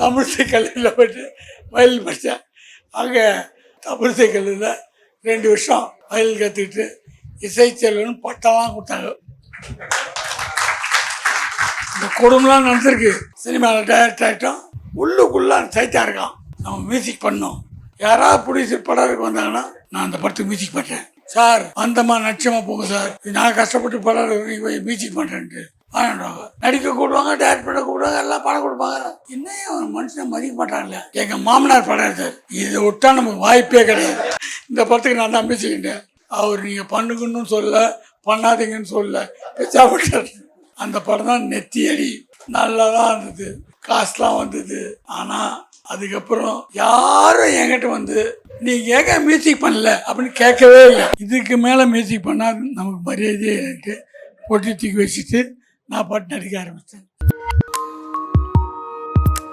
தமிழிசை கல்லூரியில் போய்ட்டு வயலின் படித்தேன். அங்கே தமிழிசை கல்லூரியில் 2 வருஷம் வயலின் கற்றுக்கிட்டு இசைச்செல்வன் பட்டம்லாம் கொடுத்தாங்க. இந்த குடும்பம்லாம் நடந்திருக்கு. சினிமாவில் டைரக்ட் ஆகிட்டோம். உள்ளுக்குள்ளே சைத்தாக இருக்கான். நம்ம மியூசிக் பண்ணோம். யாராவது ப்ரொடியூசர் படம் வந்தாங்கன்னா நான் அந்த படத்துக்கு மியூசிக் பண்ணுறேன் சார், அந்தமா நட்சமாக போங்க சார், நான் கஷ்டப்பட்டு படம் மியூசிக் பண்ணுறேன்ட்டு வாங்கிடுவாங்க. நடிக்க கூடுவாங்க, டைரக்ட் பண்ண கூடுவாங்க, எல்லாம் படம் கொடுப்பாங்க. இன்னும் மனுஷனை மதிக்க மாட்டாங்கல்ல. எங்கள் மாமனார் படம் சார், இதை விட்டா நமக்கு வாய்ப்பே கிடையாது. இந்த படத்துக்கு நான் தான் மியூசிக்கிட்டேன். அவர் நீங்கள் பண்ணுங்கன்னு சொல்ல, பண்ணாதீங்கன்னு சொல்ல, பெச்சாப்பட்டார். அந்த படம் தான் நெத்தி அடி. நல்லா தான் இருந்தது, காசுலாம் வந்தது. ஆனால் அதுக்கப்புறம் யாரும் என்கிட்ட வந்து நீங்கள் ஏங்க மியூசிக் பண்ணல அப்படின்னு கேட்கவே இல்லை. இதுக்கு மேலே மியூசிக் பண்ணால் நமக்கு மரியாதையே எனக்கு பொட்டி தூக்கி வச்சுட்டு நான் பாட்டு நடிக்க ஆரம்பித்தேன்.